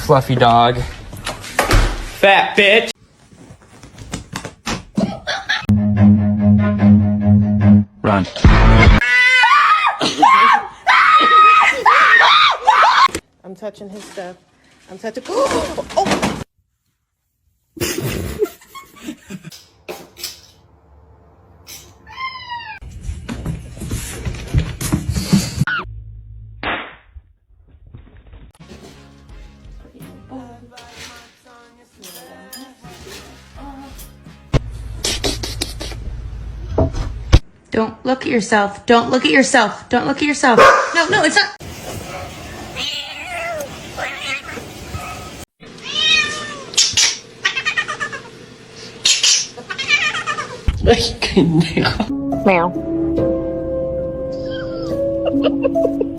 fluffy dog. Fat bitch. Run. I'm touching his stuff. I'm touching. Oh! Don't look at yourself. Don't look at yourself. Don't look at yourself. No, no, it's not. Meow.